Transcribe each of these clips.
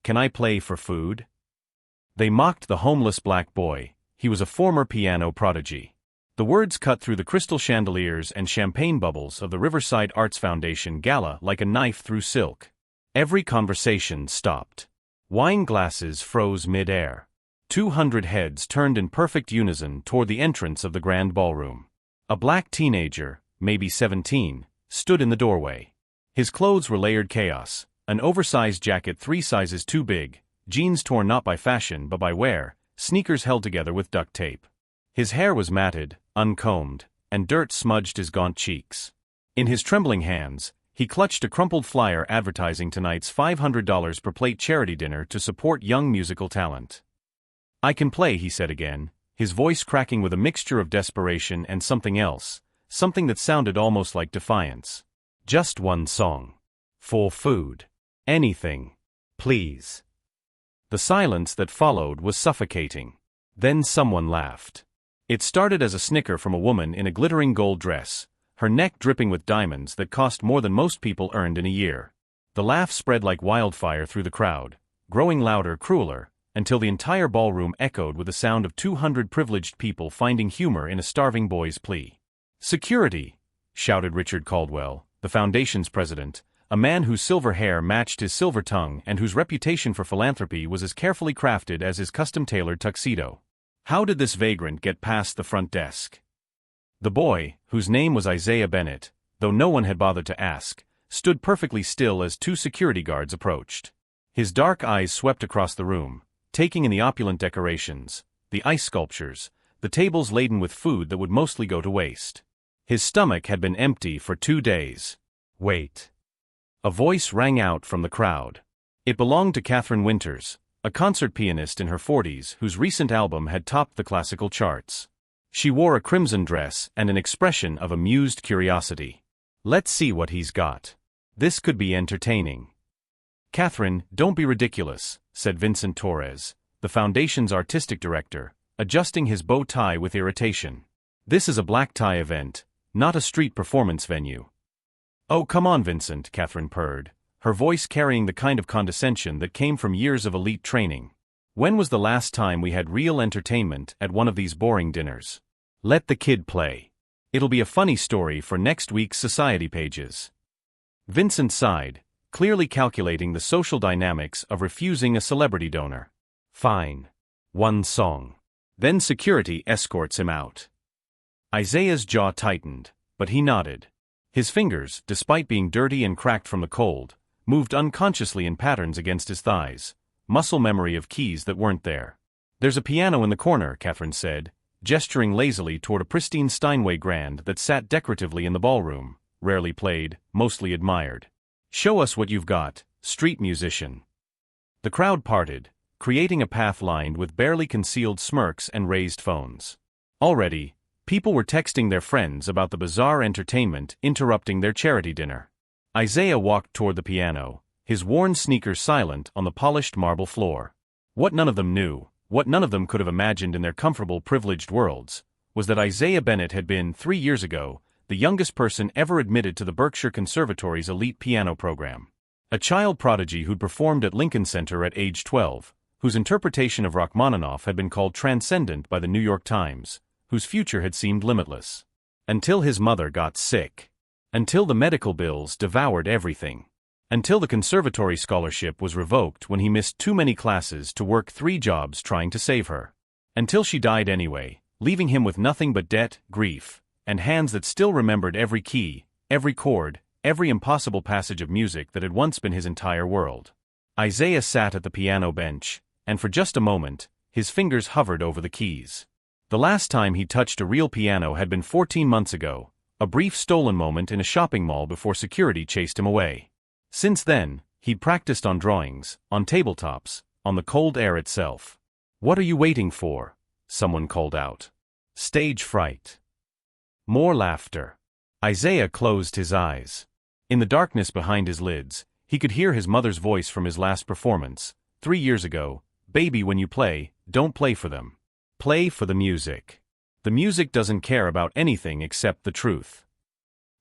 "Can I play for food?" They mocked the homeless black boy. He was a former piano prodigy. The words cut through the crystal chandeliers and champagne bubbles of the Riverside Arts Foundation gala like a knife through silk. Every conversation stopped. Wine glasses froze mid-air. 200 heads turned in perfect unison toward the entrance of the grand ballroom. A black teenager, maybe 17, stood in the doorway. His clothes were layered chaos, an oversized jacket 3 sizes too big, jeans torn not by fashion but by wear, sneakers held together with duct tape. His hair was matted, uncombed, and dirt smudged his gaunt cheeks. In his trembling hands, he clutched a crumpled flyer advertising tonight's $500 per plate charity dinner to support young musical talent. "I can play," he said again, his voice cracking with a mixture of desperation and something else, something that sounded almost like defiance. "Just one song. For food. Anything. Please." The silence that followed was suffocating. Then someone laughed. It started as a snicker from a woman in a glittering gold dress, her neck dripping with diamonds that cost more than most people earned in a year. The laugh spread like wildfire through the crowd, growing louder, crueler, until the entire ballroom echoed with the sound of 200 privileged people finding humor in a starving boy's plea. "Security!" shouted Richard Caldwell, the foundation's president, a man whose silver hair matched his silver tongue and whose reputation for philanthropy was as carefully crafted as his custom-tailored tuxedo. How did this vagrant get past the front desk? The boy, whose name was Isaiah Bennett, though no one had bothered to ask, stood perfectly still as 2 security guards approached. His dark eyes swept across the room, taking in the opulent decorations, the ice sculptures, the tables laden with food that would mostly go to waste. His stomach had been empty for 2 days. "Wait." A voice rang out from the crowd. It belonged to Catherine Winters, a concert pianist in her 40s whose recent album had topped the classical charts. She wore a crimson dress and an expression of amused curiosity. "Let's see what he's got. This could be entertaining." "Catherine, don't be ridiculous," said Vincent Torres, the foundation's artistic director, adjusting his bow tie with irritation. "This is a black tie event, not a street performance venue." "Oh, come on, Vincent," Catherine purred, her voice carrying the kind of condescension that came from years of elite training. "When was the last time we had real entertainment at one of these boring dinners? Let the kid play. It'll be a funny story for next week's society pages." Vincent sighed, clearly calculating the social dynamics of refusing a celebrity donor. "Fine. One song. Then security escorts him out." Isaiah's jaw tightened, but he nodded. His fingers, despite being dirty and cracked from the cold, moved unconsciously in patterns against his thighs, muscle memory of keys that weren't there. "There's a piano in the corner," Catherine said, gesturing lazily toward a pristine Steinway grand that sat decoratively in the ballroom, rarely played, mostly admired. "Show us what you've got, street musician." The crowd parted, creating a path lined with barely concealed smirks and raised phones. Already, people were texting their friends about the bizarre entertainment interrupting their charity dinner. Isaiah walked toward the piano, his worn sneakers silent on the polished marble floor. What none of them knew, what none of them could have imagined in their comfortable, privileged worlds, was that Isaiah Bennett had been, 3 years ago, the youngest person ever admitted to the Berkshire Conservatory's elite piano program. A child prodigy who'd performed at Lincoln Center at age 12, whose interpretation of Rachmaninoff had been called transcendent by the New York Times, whose future had seemed limitless. Until his mother got sick. Until the medical bills devoured everything. Until the conservatory scholarship was revoked when he missed too many classes to work 3 jobs trying to save her. Until she died anyway, leaving him with nothing but debt, grief, and hands that still remembered every key, every chord, every impossible passage of music that had once been his entire world. Isaiah sat at the piano bench, and for just a moment, his fingers hovered over the keys. The last time he touched a real piano had been 14 months ago, a brief stolen moment in a shopping mall before security chased him away. Since then, he'd practiced on drawings, on tabletops, on the cold air itself. "What are you waiting for?" someone called out. "Stage fright." More laughter. Isaiah closed his eyes. In the darkness behind his lids, he could hear his mother's voice from his last performance, 3 years ago. "Baby, when you play, don't play for them. Play for the music. The music doesn't care about anything except the truth."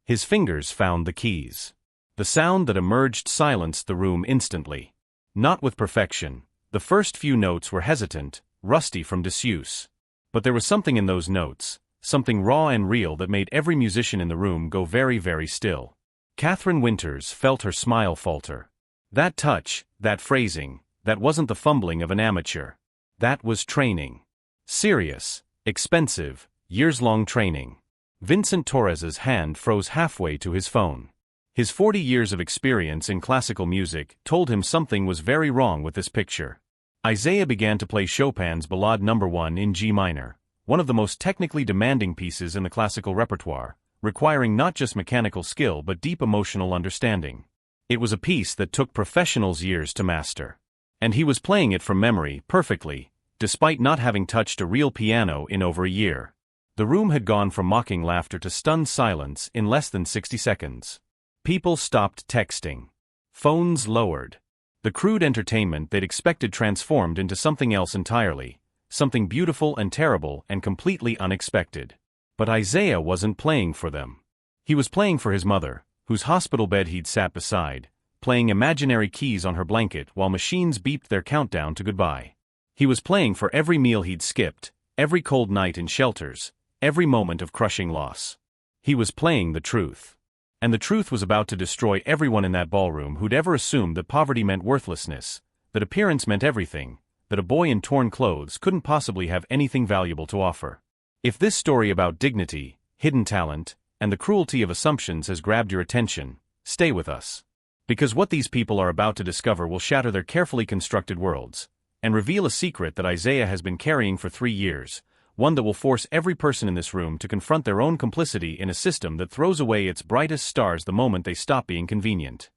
His fingers found the keys. The sound that emerged silenced the room instantly. Not with perfection. The first few notes were hesitant, rusty from disuse. But there was something in those notes, something raw and real that made every musician in the room go very, very still. Catherine Winters felt her smile falter. That touch, that phrasing, that wasn't the fumbling of an amateur. That was training. Serious, expensive, years-long training. Vincent Torres's hand froze halfway to his phone. His 40 years of experience in classical music told him something was very wrong with this picture. Isaiah began to play Chopin's Ballade No. 1 in G minor, one of the most technically demanding pieces in the classical repertoire, requiring not just mechanical skill but deep emotional understanding. It was a piece that took professionals years to master. And he was playing it from memory, perfectly, despite not having touched a real piano in over a year. The room had gone from mocking laughter to stunned silence in less than 60 seconds. People stopped texting. Phones lowered. The crude entertainment they'd expected transformed into something else entirely, something beautiful and terrible and completely unexpected. But Isaiah wasn't playing for them. He was playing for his mother, whose hospital bed he'd sat beside, playing imaginary keys on her blanket while machines beeped their countdown to goodbye. He was playing for every meal he'd skipped, every cold night in shelters, every moment of crushing loss. He was playing the truth. And the truth was about to destroy everyone in that ballroom who'd ever assumed that poverty meant worthlessness, that appearance meant everything, that a boy in torn clothes couldn't possibly have anything valuable to offer. If this story about dignity, hidden talent, and the cruelty of assumptions has grabbed your attention, stay with us. Because what these people are about to discover will shatter their carefully constructed worlds, and reveal a secret that Isaiah has been carrying for 3 years, one that will force every person in this room to confront their own complicity in a system that throws away its brightest stars the moment they stop being convenient.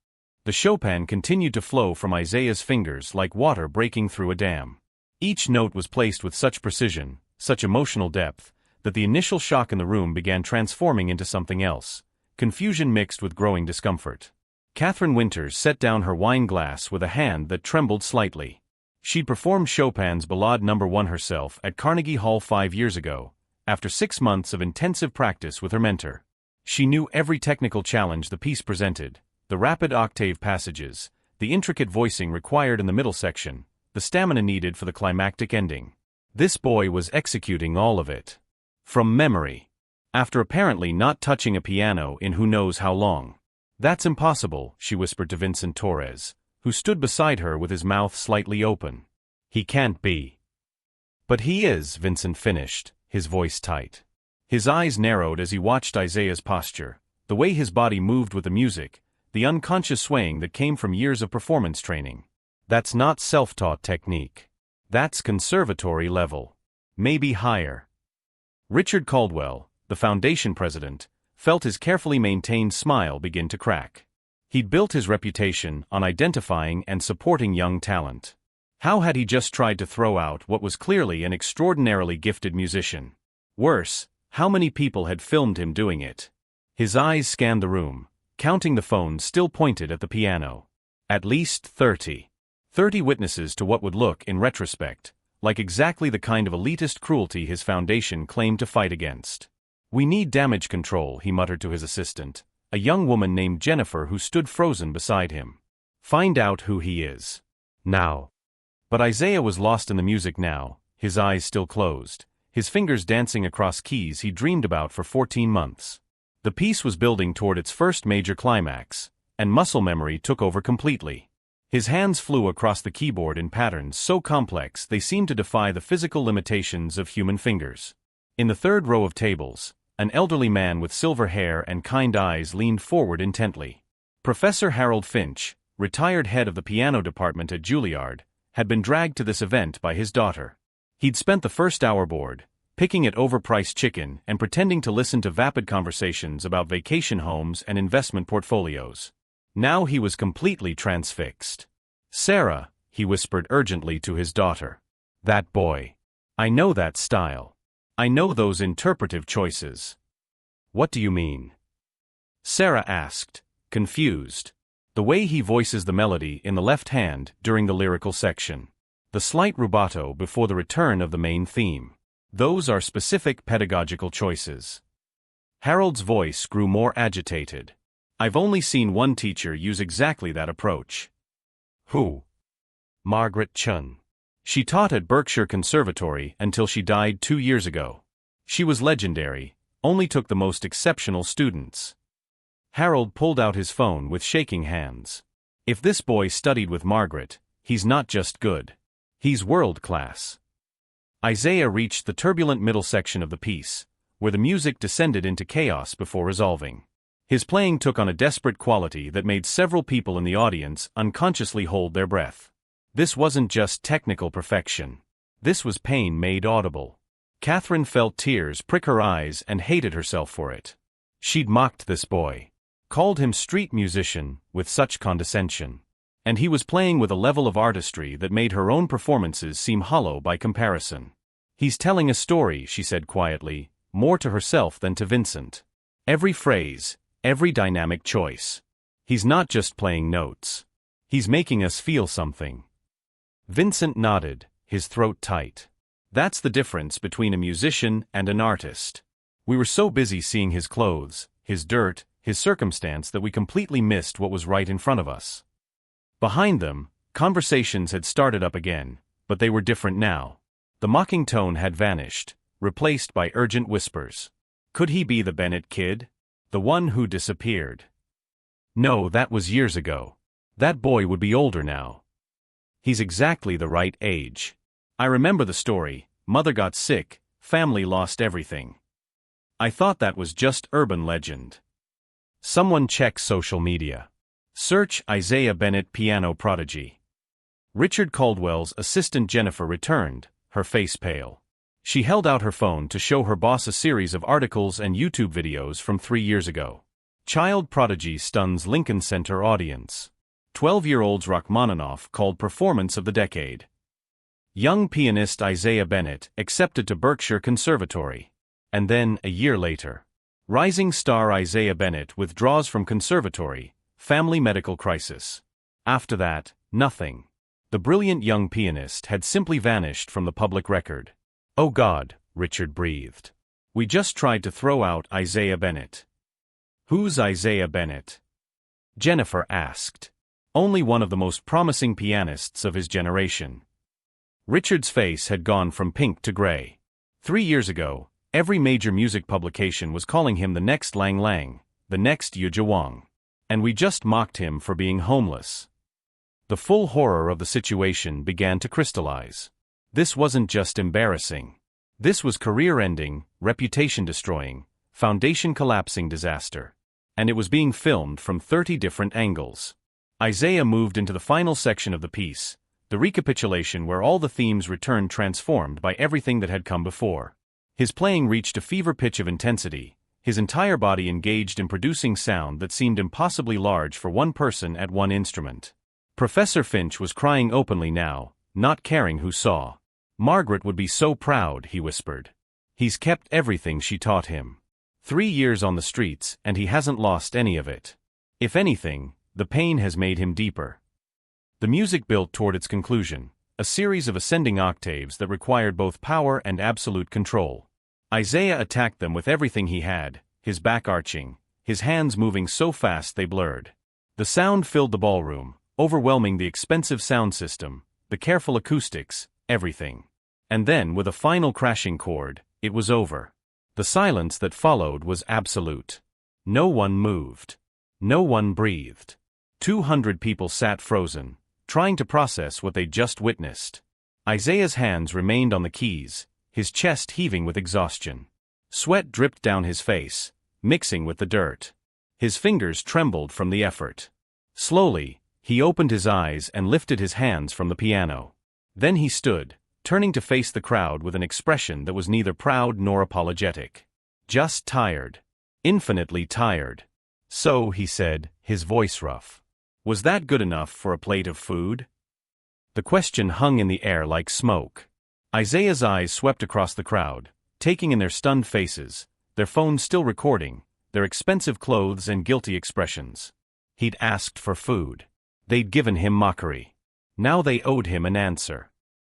The Chopin continued to flow from Isaiah's fingers like water breaking through a dam. Each note was placed with such precision, such emotional depth, that the initial shock in the room began transforming into something else, confusion mixed with growing discomfort. Catherine Winters set down her wine glass with a hand that trembled slightly. She'd performed Chopin's Ballade No. 1 herself at Carnegie Hall 5 years ago, after 6 months of intensive practice with her mentor. She knew every technical challenge the piece presented, the rapid octave passages, the intricate voicing required in the middle section, the stamina needed for the climactic ending. This boy was executing all of it. From memory. After apparently not touching a piano in who knows how long. "That's impossible," she whispered to Vincent Torres, who stood beside her with his mouth slightly open. "He can't be." "But he is," Vincent finished, his voice tight. His eyes narrowed as he watched Isaiah's posture, the way his body moved with the music, the unconscious swaying that came from years of performance training. That's not self-taught technique. That's conservatory level. Maybe higher. Richard Caldwell, the foundation president, felt his carefully maintained smile begin to crack. He'd built his reputation on identifying and supporting young talent. How had he just tried to throw out what was clearly an extraordinarily gifted musician? Worse, how many people had filmed him doing it? His eyes scanned the room, counting the phones still pointed at the piano. At least 30. 30 witnesses to what would look, in retrospect, like exactly the kind of elitist cruelty his foundation claimed to fight against. "We need damage control," he muttered to his assistant, a young woman named Jennifer who stood frozen beside him. "Find out who he is. Now." But Isaiah was lost in the music now, his eyes still closed, his fingers dancing across keys he dreamed about for 14 months. The piece was building toward its first major climax, and muscle memory took over completely. His hands flew across the keyboard in patterns so complex they seemed to defy the physical limitations of human fingers. In the third row of tables, an elderly man with silver hair and kind eyes leaned forward intently. Professor Harold Finch, retired head of the piano department at Juilliard, had been dragged to this event by his daughter. He'd spent the first hour bored, picking at overpriced chicken and pretending to listen to vapid conversations about vacation homes and investment portfolios. Now he was completely transfixed. "Sarah," he whispered urgently to his daughter. "That boy. I know that style. I know those interpretive choices." "What do you mean?" Sarah asked, confused. "The way he voices the melody in the left hand during the lyrical section. The slight rubato before the return of the main theme. Those are specific pedagogical choices." Harold's voice grew more agitated. "I've only seen one teacher use exactly that approach." "Who?" Margaret Chun. She taught at Berkshire Conservatory until she died 2 years ago. She was legendary, only took the most exceptional students. Harold pulled out his phone with shaking hands. If this boy studied with Margaret, he's not just good. He's world-class. Isaiah reached the turbulent middle section of the piece, where the music descended into chaos before resolving. His playing took on a desperate quality that made several people in the audience unconsciously hold their breath. This wasn't just technical perfection. This was pain made audible. Catherine felt tears prick her eyes and hated herself for it. She'd mocked this boy, called him street musician with such condescension. And he was playing with a level of artistry that made her own performances seem hollow by comparison. He's telling a story, she said quietly, more to herself than to Vincent. Every phrase, every dynamic choice. He's not just playing notes. He's making us feel something. Vincent nodded, his throat tight. That's the difference between a musician and an artist. We were so busy seeing his clothes, his dirt, his circumstance that we completely missed what was right in front of us. Behind them, conversations had started up again, but they were different now. The mocking tone had vanished, replaced by urgent whispers. Could he be the Bennett kid? The one who disappeared? No, that was years ago. That boy would be older now. He's exactly the right age. I remember the story. Mother got sick, family lost everything. I thought that was just urban legend. Someone check social media. Search Isaiah Bennett piano prodigy. Richard Caldwell's assistant Jennifer returned, her face pale. She held out her phone to show her boss a series of articles and YouTube videos from 3 years ago. Child prodigy stuns Lincoln Center audience. 12-year-olds Rachmaninoff called performance of the decade. Young pianist Isaiah Bennett accepted to Berkshire Conservatory. And then, a year later, rising star Isaiah Bennett withdraws from conservatory. Family medical crisis. After that, nothing. The brilliant young pianist had simply vanished from the public record. Oh God, Richard breathed. We just tried to throw out Isaiah Bennett. Who's Isaiah Bennett? Jennifer asked. Only one of the most promising pianists of his generation. Richard's face had gone from pink to gray. 3 years ago, every major music publication was calling him the next Lang Lang, the next Yu Wang. And we just mocked him for being homeless. The full horror of the situation began to crystallize. This wasn't just embarrassing. This was career-ending, reputation-destroying, foundation-collapsing disaster. And it was being filmed from 30 different angles. Isaiah moved into the final section of the piece, the recapitulation where all the themes returned transformed by everything that had come before. His playing reached a fever pitch of intensity, his entire body engaged in producing sound that seemed impossibly large for one person at one instrument. Professor Finch was crying openly now, not caring who saw. Margaret would be so proud, he whispered. He's kept everything she taught him. 3 years on the streets, and he hasn't lost any of it. If anything, the pain has made him deeper. The music built toward its conclusion, a series of ascending octaves that required both power and absolute control. Isaiah attacked them with everything he had, his back arching, his hands moving so fast they blurred. The sound filled the ballroom, overwhelming the expensive sound system, the careful acoustics, everything. And then, with a final crashing chord, it was over. The silence that followed was absolute. No one moved. No one breathed. 200 people sat frozen, trying to process what they'd just witnessed. Isaiah's hands remained on the keys, his chest heaving with exhaustion. Sweat dripped down his face, mixing with the dirt. His fingers trembled from the effort. Slowly, he opened his eyes and lifted his hands from the piano. Then he stood, turning to face the crowd with an expression that was neither proud nor apologetic. Just tired. Infinitely tired. So, he said, his voice rough. Was that good enough for a plate of food? The question hung in the air like smoke. Isaiah's eyes swept across the crowd, taking in their stunned faces, their phones still recording, their expensive clothes and guilty expressions. He'd asked for food. They'd given him mockery. Now they owed him an answer.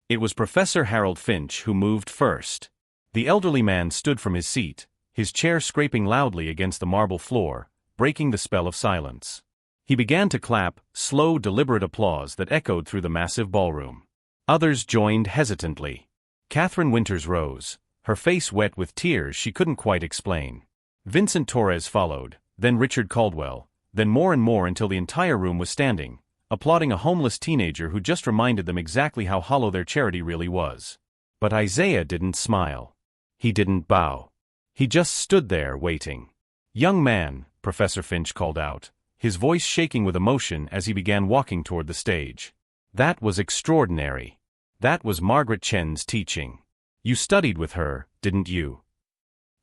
It was Professor Harold Finch who moved first. The elderly man stood from his seat, his chair scraping loudly against the marble floor, breaking the spell of silence. He began to clap, slow, deliberate applause that echoed through the massive ballroom. Others joined hesitantly. Catherine Winters rose, her face wet with tears she couldn't quite explain. Vincent Torres followed, then Richard Caldwell, then more and more until the entire room was standing, applauding a homeless teenager who just reminded them exactly how hollow their charity really was. But Isaiah didn't smile. He didn't bow. He just stood there waiting. "Young man," Professor Finch called out, his voice shaking with emotion as he began walking toward the stage. "That was extraordinary. That was Margaret Chen's teaching. You studied with her, didn't you?"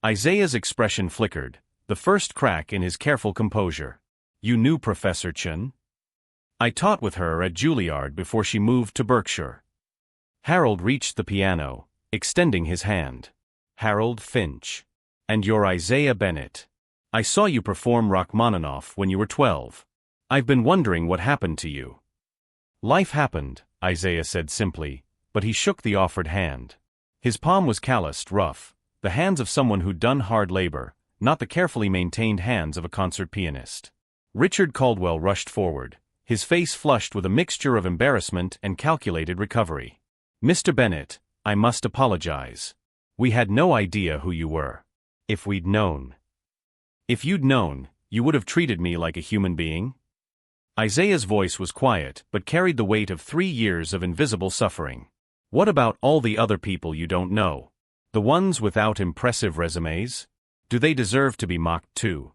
Isaiah's expression flickered, the first crack in his careful composure. "You knew Professor Chen?" "I taught with her at Juilliard before she moved to Berkshire." Harold reached the piano, extending his hand. "Harold Finch. And you're Isaiah Bennett. I saw you perform Rachmaninoff when you were 12. I've been wondering what happened to you." "Life happened," Isaiah said simply, but he shook the offered hand. His palm was calloused, rough, the hands of someone who'd done hard labor, not the carefully maintained hands of a concert pianist. Richard Caldwell rushed forward, his face flushed with a mixture of embarrassment and calculated recovery. "Mr. Bennett, I must apologize. We had no idea who you were. If we'd known." "If you'd known, you would have treated me like a human being?" Isaiah's voice was quiet but carried the weight of 3 years of invisible suffering. "What about all the other people you don't know? The ones without impressive resumes? Do they deserve to be mocked too?"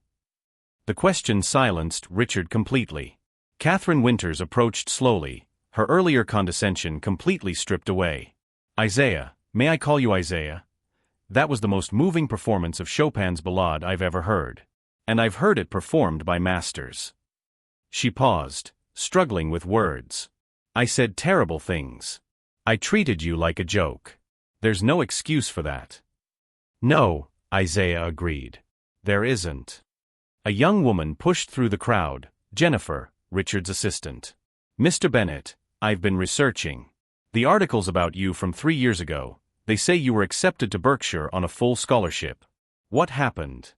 The question silenced Richard completely. Catherine Winters approached slowly, her earlier condescension completely stripped away. "Isaiah, may I call you Isaiah? That was the most moving performance of Chopin's Ballade I've ever heard. And I've heard it performed by masters." She paused, struggling with words. "I said terrible things. I treated you like a joke. There's no excuse for that." "No," Isaiah agreed. "There isn't." A young woman pushed through the crowd, Jennifer, Richard's assistant. "Mr. Bennett, I've been researching. The articles about you from 3 years ago, they say you were accepted to Berkshire on a full scholarship. What happened?"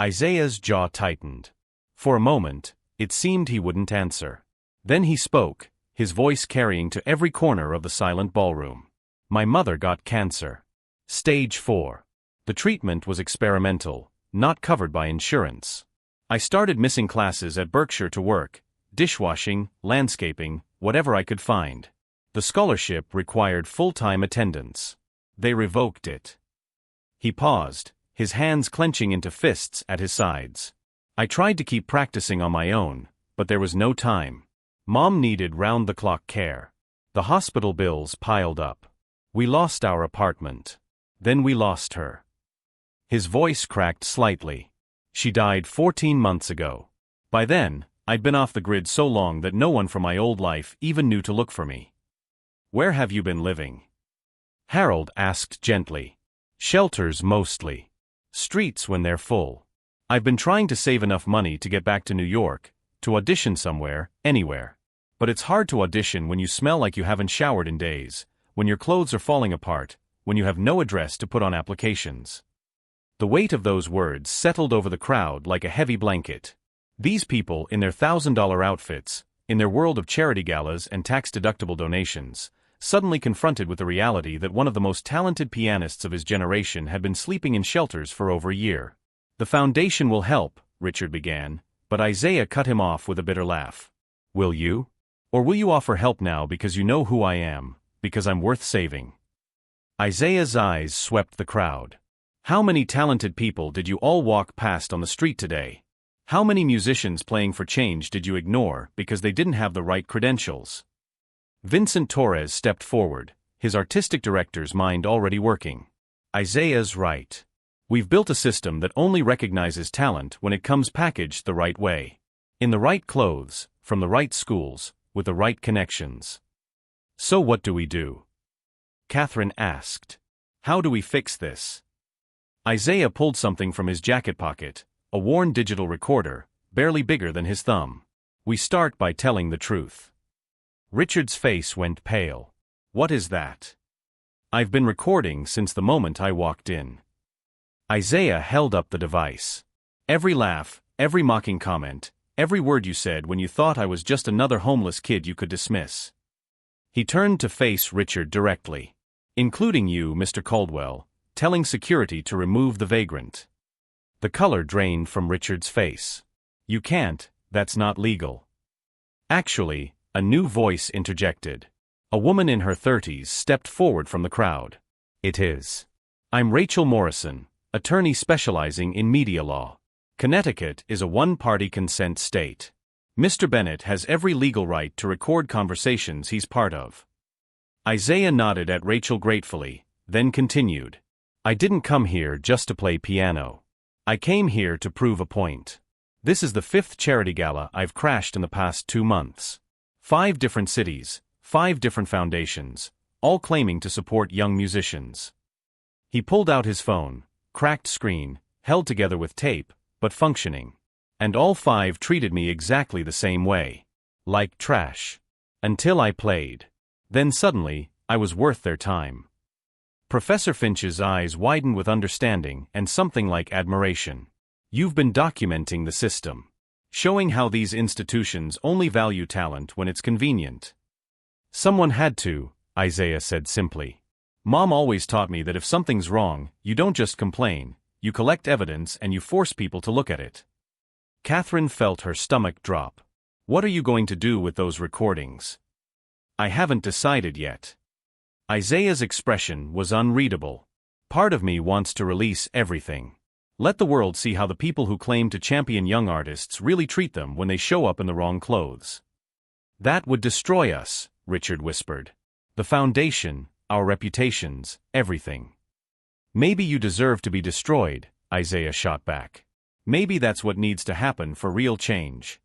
Isaiah's jaw tightened. For a moment, it seemed he wouldn't answer. Then he spoke, his voice carrying to every corner of the silent ballroom. "My mother got cancer. Stage 4. The treatment was experimental, not covered by insurance. I started missing classes at Berkshire to work, dishwashing, landscaping, whatever I could find. The scholarship required full-time attendance. They revoked it." He paused, his hands clenching into fists at his sides. "I tried to keep practicing on my own, but there was no time. Mom needed round-the-clock care. The hospital bills piled up. We lost our apartment. Then we lost her." His voice cracked slightly. "She died 14 months ago. By then, I'd been off the grid so long that no one from my old life even knew to look for me." "Where have you been living?" Harold asked gently. "Shelters mostly. Streets when they're full. I've been trying to save enough money to get back to New York, to audition somewhere, anywhere. But it's hard to audition when you smell like you haven't showered in days, when your clothes are falling apart, when you have no address to put on applications." The weight of those words settled over the crowd like a heavy blanket. These people, in their $1,000 outfits, in their world of charity galas and tax-deductible donations, suddenly confronted with the reality that one of the most talented pianists of his generation had been sleeping in shelters for over a year. "The foundation will help," Richard began, but Isaiah cut him off with a bitter laugh. "Will you? Or will you offer help now because you know who I am, because I'm worth saving?" Isaiah's eyes swept the crowd. "How many talented people did you all walk past on the street today? How many musicians playing for change did you ignore because they didn't have the right credentials?" Vincent Torres stepped forward, his artistic director's mind already working. "Isaiah's right. We've built a system that only recognizes talent when it comes packaged the right way. In the right clothes, from the right schools, with the right connections." "So what do we do?" Catherine asked. "How do we fix this?" Isaiah pulled something from his jacket pocket, a worn digital recorder, barely bigger than his thumb. "We start by telling the truth." Richard's face went pale. "What is that?" "I've been recording since the moment I walked in." Isaiah held up the device. Every laugh, every mocking comment, Every word you said when you thought I was just another homeless kid you could dismiss." He turned to face Richard directly. "Including you, Mr. Caldwell, telling security to remove the vagrant." The color drained from Richard's face. "You can't, that's not legal." Actually, a new voice interjected. A woman in her 30s stepped forward from the crowd. "It is. I'm Rachel Morrison, attorney specializing in media law. Connecticut is a one-party consent state. Mr. Bennett has every legal right to record conversations he's part of." Isaiah nodded at Rachel gratefully, then continued. "I didn't come here just to play piano. I came here to prove a point. This is the 5th charity gala I've crashed in the past 2 months. 5 different cities, 5 different foundations, all claiming to support young musicians." He pulled out his phone, cracked screen, held together with tape, but functioning. "And all 5 treated me exactly the same way. Like trash. Until I played. Then suddenly, I was worth their time." Professor Finch's eyes widened with understanding and something like admiration. "You've been documenting the system. Showing how these institutions only value talent when it's convenient." "Someone had to," Isaiah said simply. "Mom always taught me that if something's wrong, you don't just complain, you collect evidence and you force people to look at it." Catherine felt her stomach drop. "What are you going to do with those recordings?" "I haven't decided yet." Isaiah's expression was unreadable. "Part of me wants to release everything. Let the world see how the people who claim to champion young artists really treat them when they show up in the wrong clothes." "That would destroy us," Richard whispered. "The foundation, our reputations, everything." "Maybe you deserve to be destroyed," Isaiah shot back. "Maybe that's what needs to happen for real change."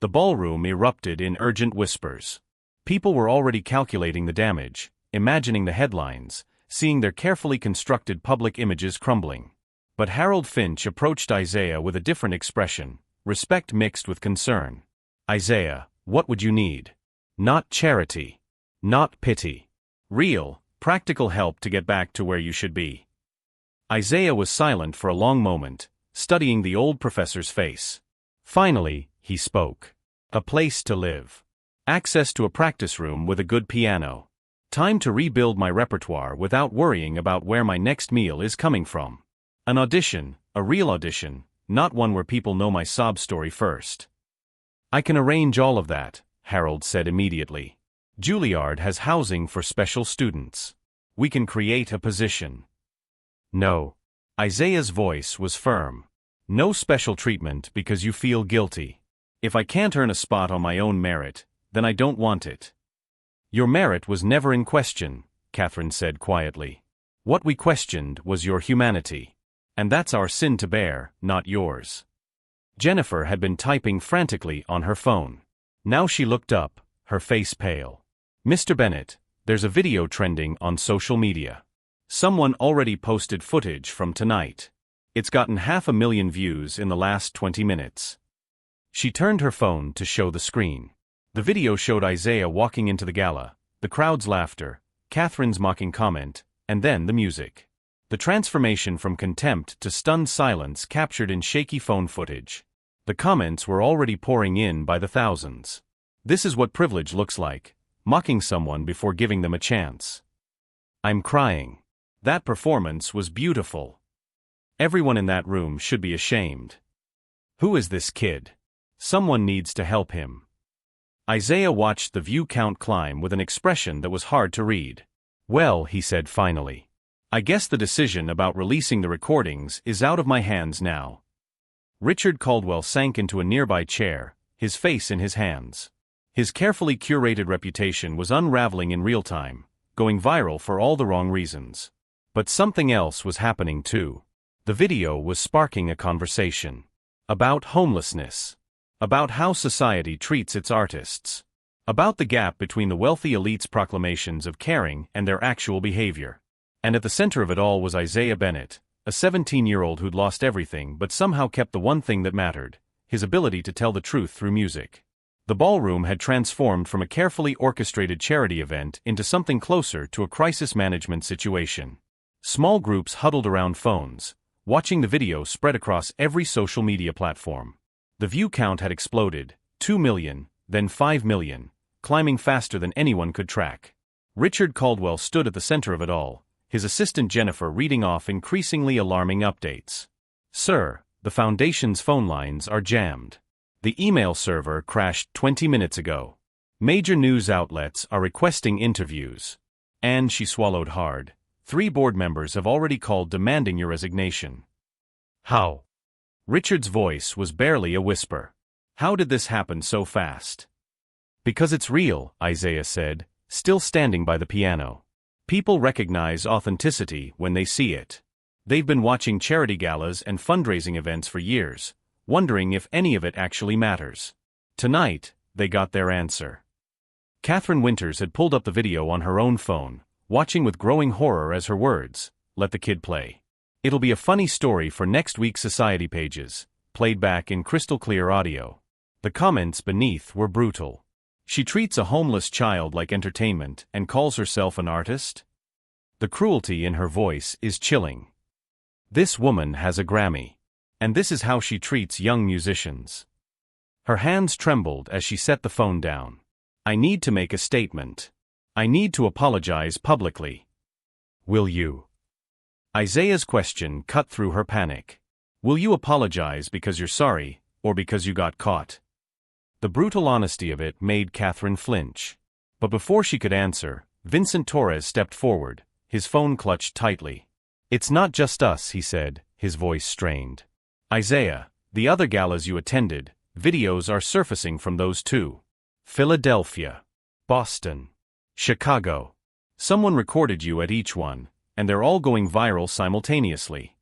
The ballroom erupted in urgent whispers. People were already calculating the damage, imagining the headlines, seeing their carefully constructed public images crumbling. But Harold Finch approached Isaiah with a different expression, respect mixed with concern. "Isaiah, what would you need? Not charity. Not pity. Real, practical help to get back to where you should be." Isaiah was silent for a long moment, studying the old professor's face. Finally, he spoke. "A place to live. Access to a practice room with a good piano. Time to rebuild my repertoire without worrying about where my next meal is coming from. An audition, a real audition, not one where people know my sob story first." "I can arrange all of that," Harold said immediately. "Juilliard has housing for special students. We can create a position." "No." Isaiah's voice was firm. "No special treatment because you feel guilty. If I can't earn a spot on my own merit, then I don't want it." "Your merit was never in question," Catherine said quietly. "What we questioned was your humanity. And that's our sin to bear, not yours." Jennifer had been typing frantically on her phone. Now she looked up, her face pale. "Mr. Bennett, there's a video trending on social media. Someone already posted footage from tonight. It's gotten 500,000 views in the last 20 minutes. She turned her phone to show the screen. The video showed Isaiah walking into the gala, the crowd's laughter, Catherine's mocking comment, and then the music. The transformation from contempt to stunned silence captured in shaky phone footage. The comments were already pouring in by the thousands. "This is what privilege looks like, mocking someone before giving them a chance. I'm crying. That performance was beautiful. Everyone in that room should be ashamed. Who is this kid? Someone needs to help him." Isaiah watched the view count climb with an expression that was hard to read. "Well," he said finally, "I guess the decision about releasing the recordings is out of my hands now." Richard Caldwell sank into a nearby chair, his face in his hands. His carefully curated reputation was unraveling in real time, going viral for all the wrong reasons. But something else was happening too. The video was sparking a conversation. About homelessness. About how society treats its artists. About the gap between the wealthy elite's proclamations of caring and their actual behavior. And at the center of it all was Isaiah Bennett, a 17-year-old who'd lost everything but somehow kept the one thing that mattered, his ability to tell the truth through music. The ballroom had transformed from a carefully orchestrated charity event into something closer to a crisis management situation. Small groups huddled around phones, watching the video spread across every social media platform. The view count had exploded, 2 million, then 5 million, climbing faster than anyone could track. Richard Caldwell stood at the center of it all, his assistant Jennifer reading off increasingly alarming updates. "Sir, the Foundation's phone lines are jammed. The email server crashed 20 minutes ago. Major news outlets are requesting interviews. And," she swallowed hard, "3 board members have already called demanding your resignation." "How?" Richard's voice was barely a whisper. "How did this happen so fast?" "Because it's real," Isaiah said, still standing by the piano. "People recognize authenticity when they see it. They've been watching charity galas and fundraising events for years, wondering if any of it actually matters. Tonight, they got their answer." Catherine Winters had pulled up the video on her own phone, watching with growing horror as her words, "Let the kid play. It'll be a funny story for next week's society pages," played back in crystal clear audio. The comments beneath were brutal. "She treats a homeless child like entertainment and calls herself an artist?" The cruelty in her voice is chilling. "This woman has a Grammy. And this is how she treats young musicians." Her hands trembled as she set the phone down. "I need to make a statement. I need to apologize publicly." "Will you?" Isaiah's question cut through her panic. "Will you apologize because you're sorry, or because you got caught?" The brutal honesty of it made Catherine flinch. But before she could answer, Vincent Torres stepped forward, his phone clutched tightly. "It's not just us," he said, his voice strained. "Isaiah, the other galas you attended, videos are surfacing from those too. Philadelphia, Boston, Chicago. Someone recorded you at each one, and they're all going viral simultaneously."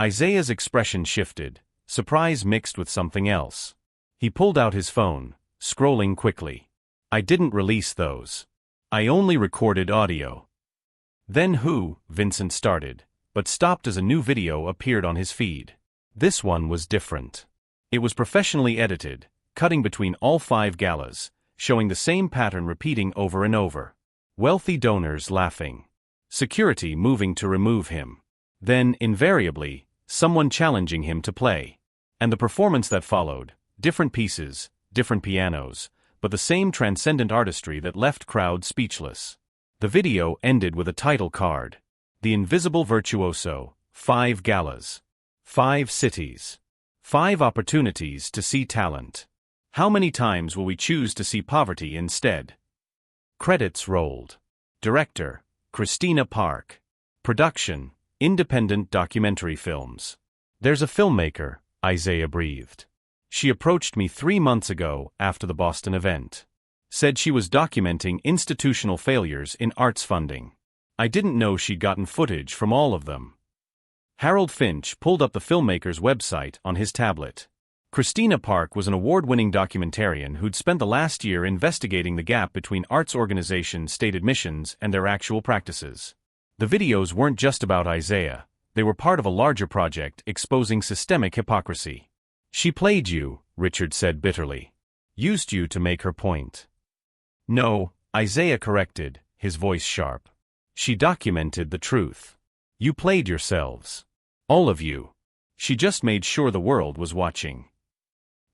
Isaiah's expression shifted, surprise mixed with something else. He pulled out his phone, scrolling quickly. "I didn't release those. I only recorded audio." "Then who?" Vincent started, but stopped as a new video appeared on his feed. This one was different. It was professionally edited, cutting between all 5 galas, showing the same pattern repeating over and over. Wealthy donors laughing. Security moving to remove him. Then, invariably, someone challenging him to play. And the performance that followed, different pieces, different pianos, but the same transcendent artistry that left crowds speechless. The video ended with a title card. "The Invisible Virtuoso, 5 galas. 5 cities. 5 opportunities to see talent. How many times will we choose to see poverty instead?" Credits rolled. Director, Christina Park. Production, Independent Documentary Films. "There's a filmmaker," Isaiah breathed. "She approached me 3 months ago after the Boston event. Said she was documenting institutional failures in arts funding. I didn't know she'd gotten footage from all of them." Harold Finch pulled up the filmmaker's website on his tablet. Christina Park was an award-winning documentarian who'd spent the last year investigating the gap between arts organizations' state admissions and their actual practices. The videos weren't just about Isaiah, they were part of a larger project exposing systemic hypocrisy. "She played you," Richard said bitterly. "Used you to make her point." "No," Isaiah corrected, his voice sharp. "She documented the truth. You played yourselves. All of you. She just made sure the world was watching."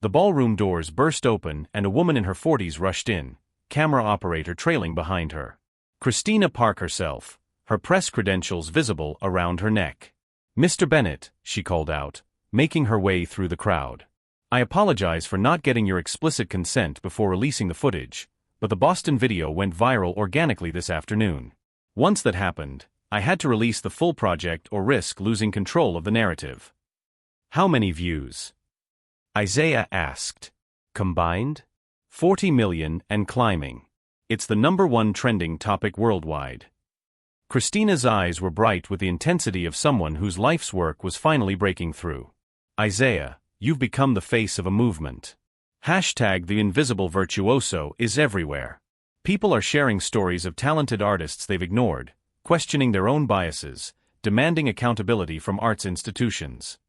The ballroom doors burst open and a woman in her 40s rushed in, camera operator trailing behind her. Christina Park herself, her press credentials visible around her neck. "Mr. Bennett," she called out, making her way through the crowd. "I apologize for not getting your explicit consent before releasing the footage, but the Boston video went viral organically this afternoon. Once that happened, I had to release the full project or risk losing control of the narrative." "How many views?" Isaiah asked. "Combined? 40 million and climbing. It's the #1 trending topic worldwide." Christina's eyes were bright with the intensity of someone whose life's work was finally breaking through. "Isaiah, you've become the face of a movement. #The Invisible Virtuoso is everywhere. People are sharing stories of talented artists they've ignored, questioning their own biases, demanding accountability from arts institutions."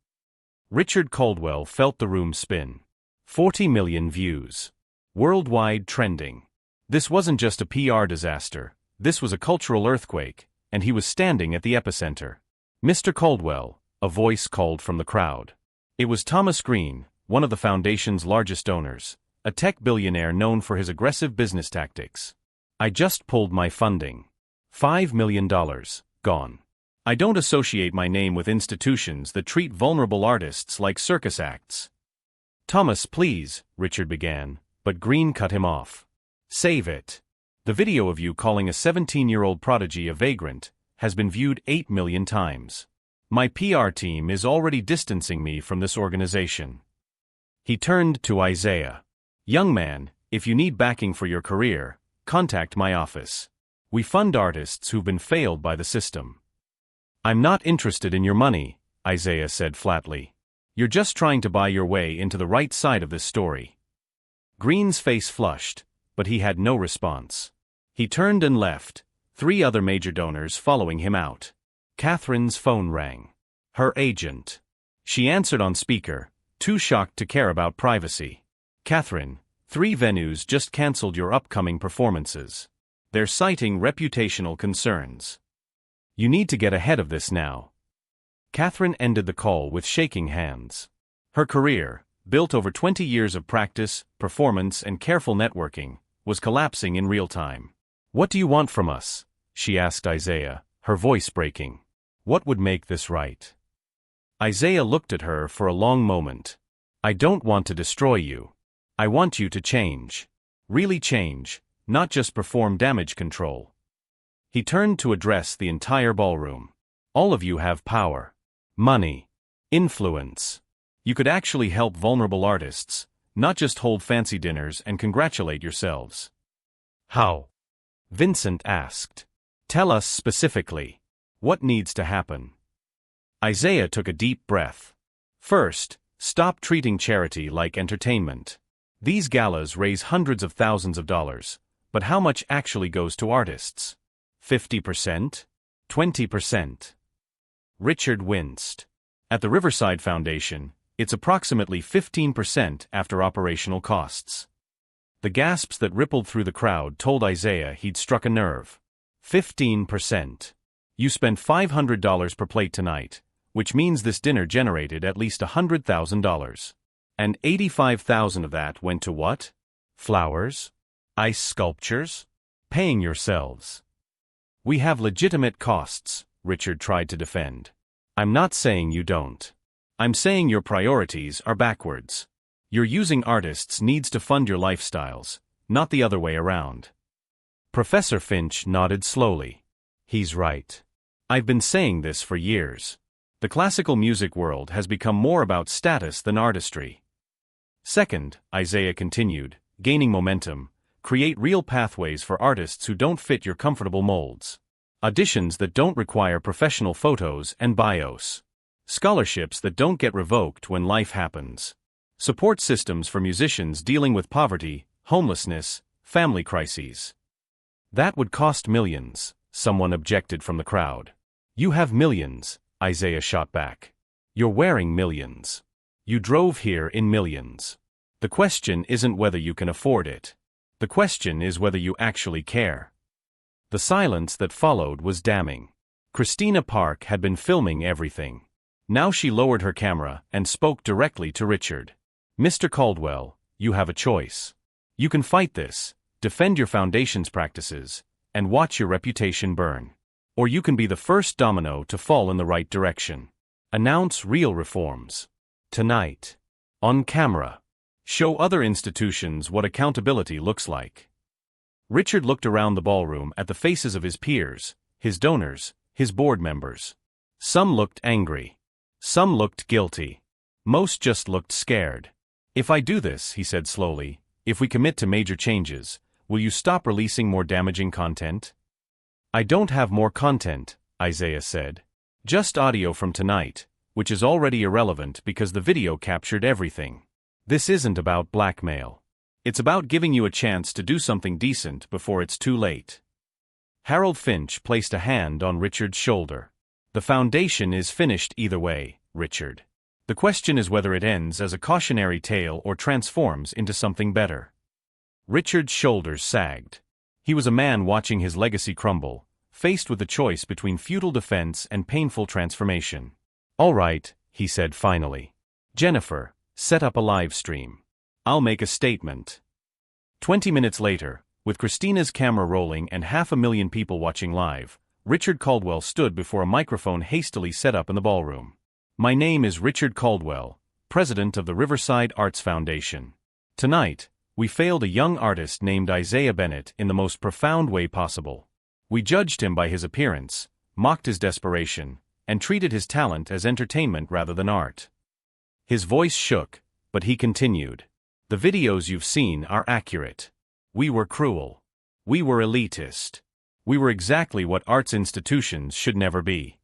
Richard Caldwell felt the room spin. 40 million views. Worldwide trending. This wasn't just a PR disaster, this was a cultural earthquake, and he was standing at the epicenter. "Mr. Caldwell," a voice called from the crowd. It was Thomas Green, one of the foundation's largest donors, a tech billionaire known for his aggressive business tactics. I just pulled my funding. $5 million, gone. I don't associate my name with institutions that treat vulnerable artists like circus acts. Thomas, please, Richard began, but Green cut him off. Save it. The video of you calling a 17-year-old prodigy a vagrant has been viewed 8 million times. My PR team is already distancing me from this organization. He turned to Isaiah. Young man, if you need backing for your career, contact my office. We fund artists who've been failed by the system. I'm not interested in your money, Isaiah said flatly. You're just trying to buy your way into the right side of this story. Green's face flushed, but he had no response. He turned and left, 3 other major donors following him out. Catherine's phone rang. Her agent. She answered on speaker, too shocked to care about privacy. Catherine, 3 venues just canceled your upcoming performances. They're citing reputational concerns. You need to get ahead of this now. Catherine ended the call with shaking hands. Her career, built over 20 years of practice, performance, and careful networking, was collapsing in real time. What do you want from us? She asked Isaiah, her voice breaking. What would make this right? Isaiah looked at her for a long moment. I don't want to destroy you. I want you to change. Really change, not just perform damage control. He turned to address the entire ballroom. All of you have power, money, influence. You could actually help vulnerable artists, not just hold fancy dinners and congratulate yourselves. How? Vincent asked. Tell us specifically. What needs to happen? Isaiah took a deep breath. First, stop treating charity like entertainment. These galas raise hundreds of thousands of dollars, but how much actually goes to artists? 50%? 20%? Richard winced. At the Riverside Foundation, it's approximately 15% after operational costs. The gasps that rippled through the crowd told Isaiah he'd struck a nerve. 15%. You spent $500 per plate tonight, which means this dinner generated at least $100,000. And $85,000 of that went to what? Flowers? Ice sculptures? Paying yourselves. We have legitimate costs, Richard tried to defend. I'm not saying you don't. I'm saying your priorities are backwards. You're using artists' needs to fund your lifestyles, not the other way around. Professor Finch nodded slowly. He's right. I've been saying this for years. The classical music world has become more about status than artistry. Second, Isaiah continued, gaining momentum, create real pathways for artists who don't fit your comfortable molds. Auditions that don't require professional photos and bios. Scholarships that don't get revoked when life happens. Support systems for musicians dealing with poverty, homelessness, family crises. That would cost millions, someone objected from the crowd. You have millions, Isaiah shot back. You're wearing millions. You drove here in millions. The question isn't whether you can afford it. The question is whether you actually care. The silence that followed was damning. Christina Park had been filming everything. Now she lowered her camera and spoke directly to Richard. Mr. Caldwell, you have a choice. You can fight this, defend your foundation's practices, and watch your reputation burn. Or you can be the first domino to fall in the right direction. Announce real reforms. Tonight. On camera. Show other institutions what accountability looks like. Richard looked around the ballroom at the faces of his peers, his donors, his board members. Some looked angry. Some looked guilty. Most just looked scared. If I do this, he said slowly, if we commit to major changes, will you stop releasing more damaging content? I don't have more content, Isaiah said. Just audio from tonight, which is already irrelevant because the video captured everything. This isn't about blackmail. It's about giving you a chance to do something decent before it's too late. Harold Finch placed a hand on Richard's shoulder. The foundation is finished either way, Richard. The question is whether it ends as a cautionary tale or transforms into something better. Richard's shoulders sagged. He was a man watching his legacy crumble, faced with the choice between futile defense and painful transformation. All right, he said finally. Jennifer, Set up a live stream. I'll make a statement. 20 minutes later, with Christina's camera rolling and 500,000 people watching live, Richard Caldwell stood before a microphone hastily set up in the ballroom. My name is Richard Caldwell, president of the Riverside Arts Foundation. Tonight, we failed a young artist named Isaiah Bennett in the most profound way possible. We judged him by his appearance, mocked his desperation, and treated his talent as entertainment rather than art. His voice shook, but he continued. The videos you've seen are accurate. We were cruel. We were elitist. We were exactly what arts institutions should never be.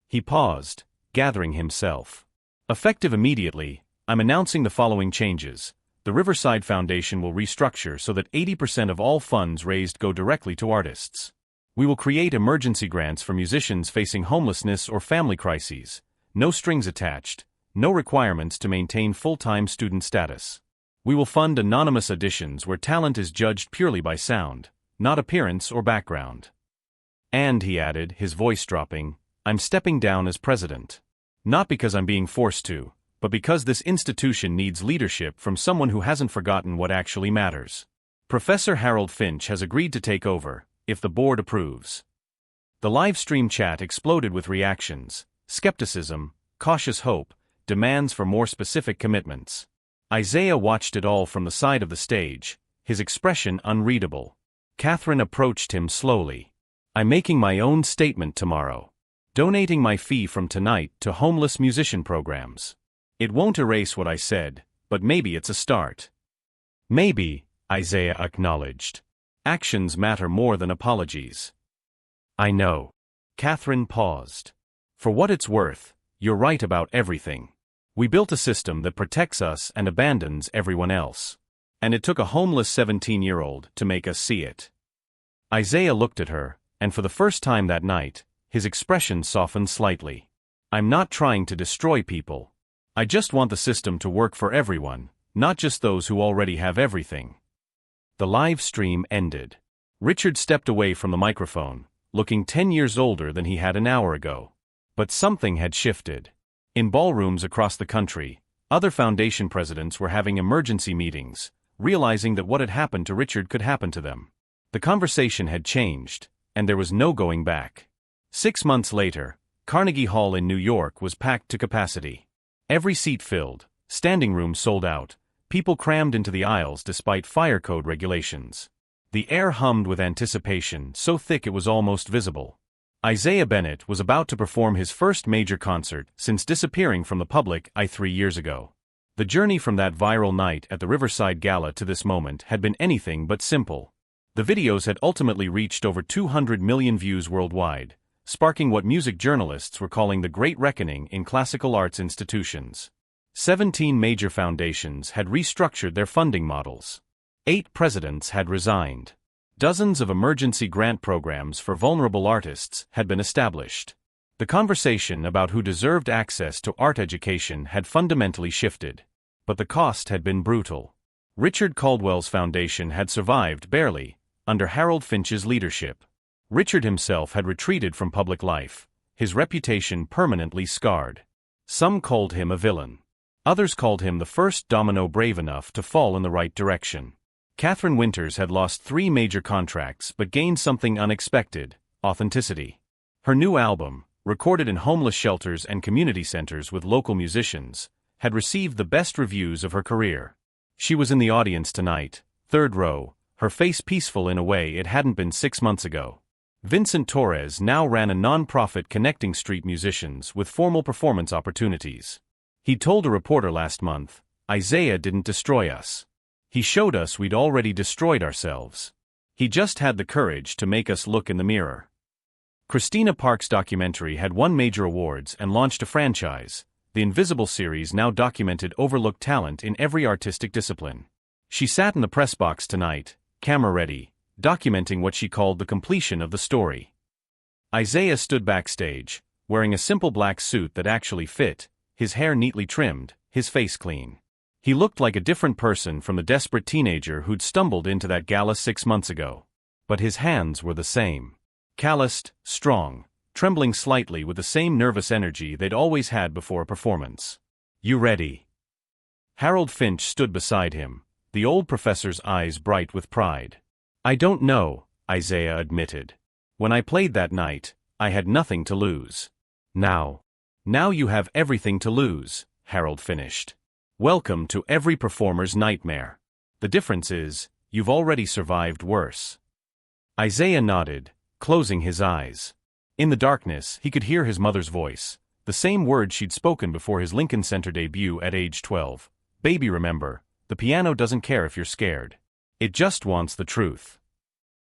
He paused, gathering himself. Effective immediately, I'm announcing the following changes. The Riverside Foundation will restructure so that 80% of all funds raised go directly to artists. We will create emergency grants for musicians facing homelessness or family crises. No strings attached, no requirements to maintain full-time student status. We will fund anonymous auditions where talent is judged purely by sound, not appearance or background. And, he added, his voice dropping, I'm stepping down as president. Not because I'm being forced to, but because this institution needs leadership from someone who hasn't forgotten what actually matters. Professor Harold Finch has agreed to take over, if the board approves. The live stream chat exploded with reactions, skepticism, cautious hope, demands for more specific commitments. Isaiah watched it all from the side of the stage, his expression unreadable. Catherine approached him slowly. I'm making my own statement tomorrow. Donating my fee from tonight to homeless musician programs. It won't erase what I said, but maybe it's a start. Maybe, Isaiah acknowledged. Actions matter more than apologies. I know. Catherine paused. For what it's worth, you're right about everything. We built a system that protects us and abandons everyone else. And it took a homeless 17-year-old to make us see it. Isaiah looked at her, and for the first time that night, his expression softened slightly. I'm not trying to destroy people. I just want the system to work for everyone, not just those who already have everything. The live stream ended. Richard stepped away from the microphone, looking 10 years older than he had an hour ago. But something had shifted. In ballrooms across the country, other foundation presidents were having emergency meetings, realizing that what had happened to Richard could happen to them. The conversation had changed, and there was no going back. 6 months later, Carnegie Hall in New York was packed to capacity. Every seat filled, standing rooms sold out, people crammed into the aisles despite fire code regulations. The air hummed with anticipation, so thick it was almost visible. Isaiah Bennett was about to perform his first major concert since disappearing from the public 3 years ago. The journey from that viral night at the Riverside Gala to this moment had been anything but simple. The videos had ultimately reached over 200 million views worldwide, sparking what music journalists were calling the Great Reckoning in classical arts institutions. 17 major foundations had restructured their funding models. 8 presidents had resigned. Dozens of emergency grant programs for vulnerable artists had been established. The conversation about who deserved access to art education had fundamentally shifted. But the cost had been brutal. Richard Caldwell's foundation had survived barely, under Harold Finch's leadership. Richard himself had retreated from public life, his reputation permanently scarred. Some called him a villain. Others called him the first domino brave enough to fall in the right direction. Catherine Winters had lost 3 major contracts but gained something unexpected: authenticity. Her new album, recorded in homeless shelters and community centers with local musicians, had received the best reviews of her career. She was in the audience tonight, 3rd row, her face peaceful in a way it hadn't been 6 months ago. Vincent Torres now ran a non-profit connecting street musicians with formal performance opportunities. He told a reporter last month, Isaiah didn't destroy us. He showed us we'd already destroyed ourselves. He just had the courage to make us look in the mirror. Christina Park's documentary had won major awards and launched a franchise. The Invisible series now documented overlooked talent in every artistic discipline. She sat in the press box tonight, camera ready, documenting what she called the completion of the story. Isaiah stood backstage, wearing a simple black suit that actually fit, his hair neatly trimmed, his face clean. He looked like a different person from the desperate teenager who'd stumbled into that gala 6 months ago. But his hands were the same. Calloused, strong, trembling slightly with the same nervous energy they'd always had before a performance. You ready? Harold Finch stood beside him, the old professor's eyes bright with pride. "I don't know," Isaiah admitted. "When I played that night, I had nothing to lose. Now you have everything to lose," Harold finished. "Welcome to every performer's nightmare. The difference is, you've already survived worse." Isaiah nodded, closing his eyes. In the darkness, he could hear his mother's voice, the same words she'd spoken before his Lincoln Center debut at age 12. "Baby, remember, the piano doesn't care if you're scared. It just wants the truth."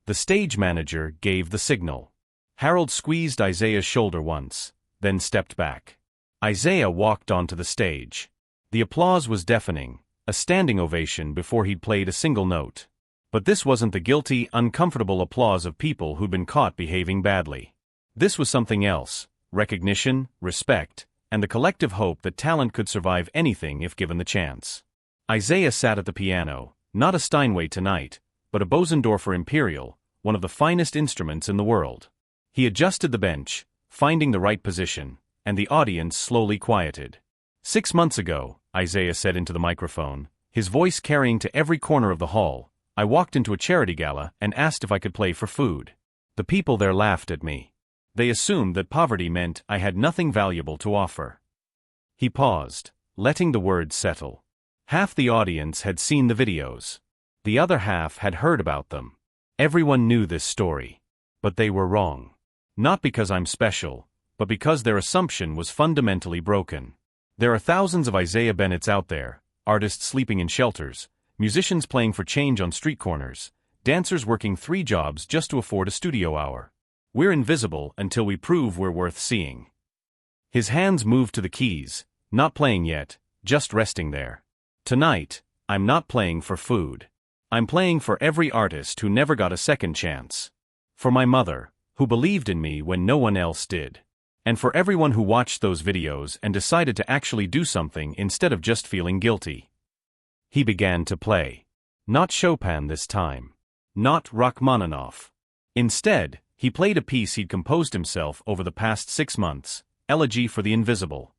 The stage manager gave the signal. Harold squeezed Isaiah's shoulder once, then stepped back. Isaiah walked onto the stage. The applause was deafening, a standing ovation before he'd played a single note. But this wasn't the guilty, uncomfortable applause of people who'd been caught behaving badly. This was something else: recognition, respect, and the collective hope that talent could survive anything if given the chance. Isaiah sat at the piano, not a Steinway tonight, but a Bosendorfer Imperial, one of the finest instruments in the world. He adjusted the bench, finding the right position, and the audience slowly quieted. "6 months ago," Isaiah said into the microphone, his voice carrying to every corner of the hall, "I walked into a charity gala and asked if I could play for food. The people there laughed at me. They assumed that poverty meant I had nothing valuable to offer." He paused, letting the words settle. Half the audience had seen the videos. The other half had heard about them. Everyone knew this story. But they were wrong. Not because I'm special, but because their assumption was fundamentally broken. There are thousands of Isaiah Bennetts out there, artists sleeping in shelters, musicians playing for change on street corners, dancers working 3 jobs just to afford a studio hour. We're invisible until we prove we're worth seeing. His hands moved to the keys, not playing yet, just resting there. "Tonight, I'm not playing for food. I'm playing for every artist who never got a second chance. For my mother, who believed in me when no one else did. And for everyone who watched those videos and decided to actually do something instead of just feeling guilty." He began to play. Not Chopin this time. Not Rachmaninoff. Instead, he played a piece he'd composed himself over the past 6 months, Elegy for the Invisible.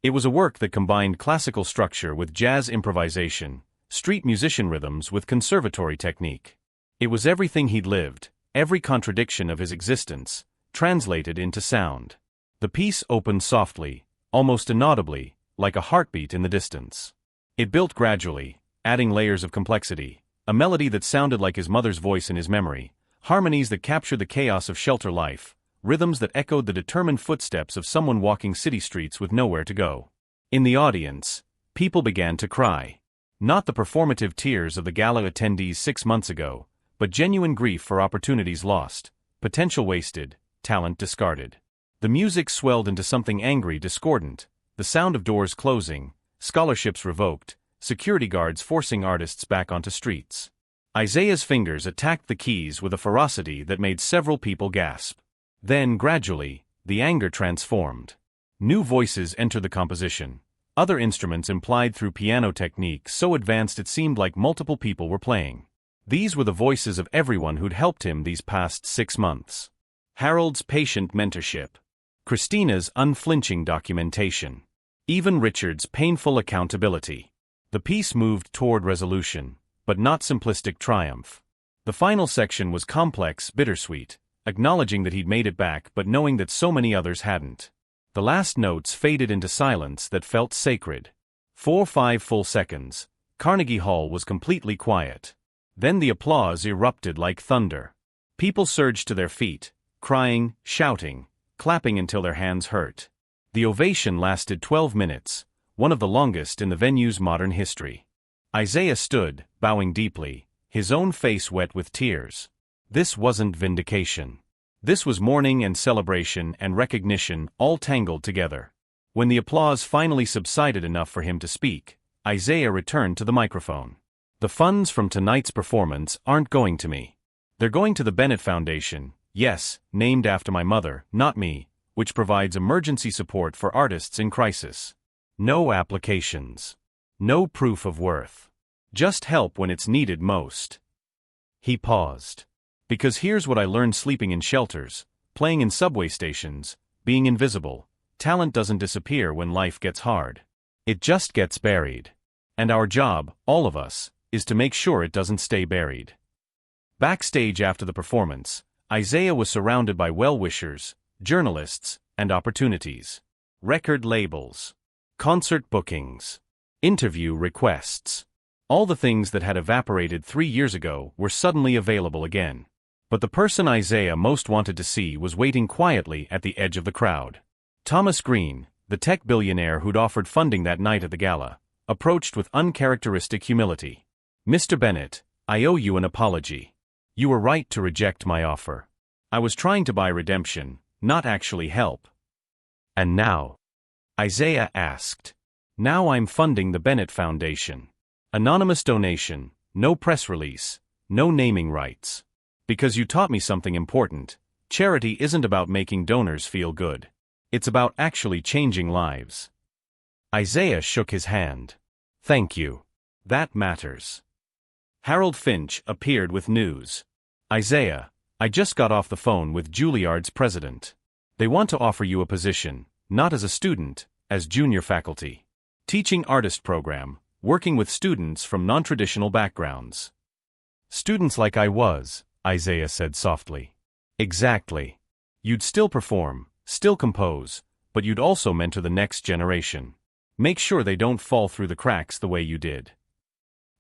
It was a work that combined classical structure with jazz improvisation, street musician rhythms with conservatory technique. It was everything he'd lived, every contradiction of his existence, translated into sound. The piece opened softly, almost inaudibly, like a heartbeat in the distance. It built gradually, adding layers of complexity, a melody that sounded like his mother's voice in his memory, harmonies that captured the chaos of shelter life, rhythms that echoed the determined footsteps of someone walking city streets with nowhere to go. In the audience, people began to cry. Not the performative tears of the gala attendees 6 months ago, but genuine grief for opportunities lost, potential wasted, talent discarded. The music swelled into something angry, discordant, the sound of doors closing, scholarships revoked, security guards forcing artists back onto streets. Isaiah's fingers attacked the keys with a ferocity that made several people gasp. Then, gradually, the anger transformed. New voices entered the composition. Other instruments implied through piano technique so advanced it seemed like multiple people were playing. These were the voices of everyone who'd helped him these past 6 months. Harold's patient mentorship. Christina's unflinching documentation. Even Richard's painful accountability. The piece moved toward resolution, but not simplistic triumph. The final section was complex, bittersweet, acknowledging that he'd made it back but knowing that so many others hadn't. The last notes faded into silence that felt sacred. 4-5 full seconds. Carnegie Hall was completely quiet. Then the applause erupted like thunder. People surged to their feet, crying, shouting, clapping until their hands hurt. The ovation lasted 12 minutes, one of the longest in the venue's modern history. Isaiah stood, bowing deeply, his own face wet with tears. This wasn't vindication. This was mourning and celebration and recognition all tangled together. When the applause finally subsided enough for him to speak, Isaiah returned to the microphone. "The funds from tonight's performance aren't going to me. They're going to the Bennett Foundation, yes, named after my mother, not me, which provides emergency support for artists in crisis. No applications. No proof of worth. Just help when it's needed most." He paused. "Because here's what I learned sleeping in shelters, playing in subway stations, being invisible. Talent doesn't disappear when life gets hard. It just gets buried." And our job, all of us, is to make sure it doesn't stay buried. Backstage after the performance, Isaiah was surrounded by well-wishers, journalists, and opportunities. Record labels. Concert bookings. Interview requests. All the things that had evaporated 3 years ago were suddenly available again. But the person Isaiah most wanted to see was waiting quietly at the edge of the crowd. Thomas Green, the tech billionaire who'd offered funding that night at the gala, approached with uncharacteristic humility. "Mr. Bennett, I owe you an apology. You were right to reject my offer. I was trying to buy redemption, not actually help." "And now?" Isaiah asked. "Now I'm funding the Bennett Foundation. Anonymous donation, no press release, no naming rights. Because you taught me something important. Charity isn't about making donors feel good. It's about actually changing lives." Isaiah shook his hand. "Thank you. That matters." Harold Finch appeared with news. "Isaiah, I just got off the phone with Juilliard's president. They want to offer you a position, not as a student, as junior faculty. Teaching artist program, working with students from non-traditional backgrounds." "Students like I was," Isaiah said softly. "Exactly. You'd still perform, still compose, but you'd also mentor the next generation. Make sure they don't fall through the cracks the way you did."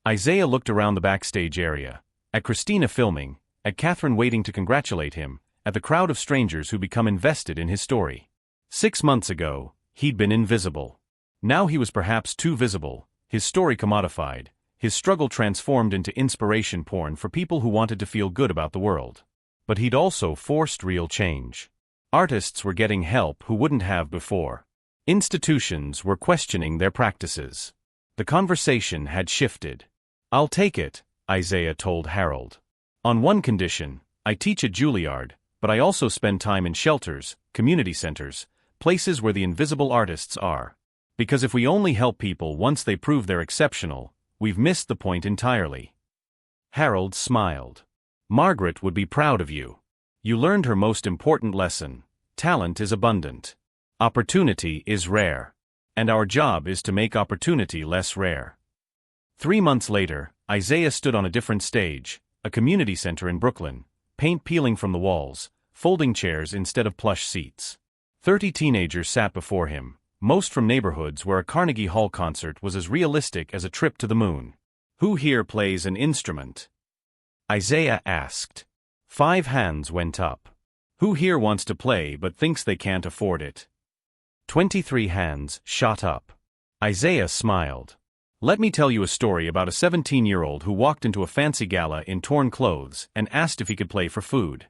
Isaiah looked around the backstage area, at Christina filming, at Catherine waiting to congratulate him, at the crowd of strangers who become invested in his story. 6 months ago, he'd been invisible. Now he was perhaps too visible, his story commodified, his struggle transformed into inspiration porn for people who wanted to feel good about the world. But he'd also forced real change. Artists were getting help who wouldn't have before. Institutions were questioning their practices. The conversation had shifted. "I'll take it," Isaiah told Harold. "On one condition, I teach at Juilliard, but I also spend time in shelters, community centers, places where the invisible artists are. Because if we only help people once they prove they're exceptional, we've missed the point entirely." Harold smiled. "Margaret would be proud of you. You learned her most important lesson. Talent is abundant. Opportunity is rare. And our job is to make opportunity less rare." 3 months later, Isaiah stood on a different stage, a community center in Brooklyn, paint peeling from the walls, folding chairs instead of plush seats. 30 teenagers sat before him, most from neighborhoods where a Carnegie Hall concert was as realistic as a trip to the moon. "Who here plays an instrument?" Isaiah asked. 5 hands went up. "Who here wants to play but thinks they can't afford it?" 23 hands shot up. Isaiah smiled. "Let me tell you a story about a 17-year-old who walked into a fancy gala in torn clothes and asked if he could play for food."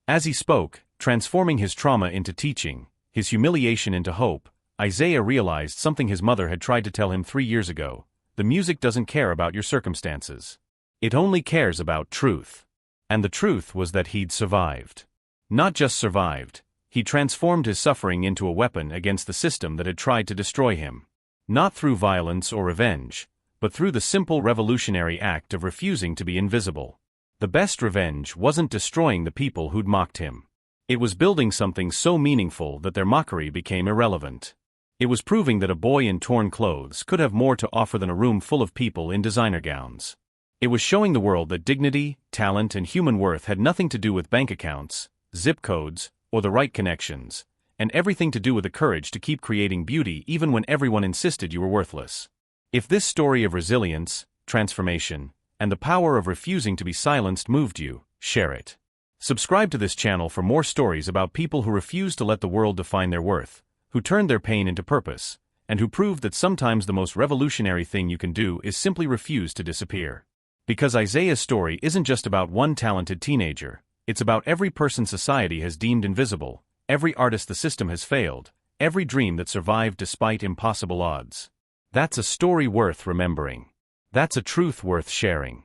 As he spoke, transforming his trauma into teaching, his humiliation into hope, Isaiah realized something his mother had tried to tell him 3 years ago: the music doesn't care about your circumstances. It only cares about truth. And the truth was that he'd survived. Not just survived, he transformed his suffering into a weapon against the system that had tried to destroy him. Not through violence or revenge, but through the simple revolutionary act of refusing to be invisible. The best revenge wasn't destroying the people who'd mocked him. It was building something so meaningful that their mockery became irrelevant. It was proving that a boy in torn clothes could have more to offer than a room full of people in designer gowns. It was showing the world that dignity, talent, and human worth had nothing to do with bank accounts, zip codes, or the right connections, and everything to do with the courage to keep creating beauty even when everyone insisted you were worthless. If this story of resilience, transformation, and the power of refusing to be silenced moved you, share it. Subscribe to this channel for more stories about people who refuse to let the world define their worth, who turned their pain into purpose, and who proved that sometimes the most revolutionary thing you can do is simply refuse to disappear. Because Isaiah's story isn't just about one talented teenager, it's about every person society has deemed invisible, every artist the system has failed, every dream that survived despite impossible odds. That's a story worth remembering. That's a truth worth sharing.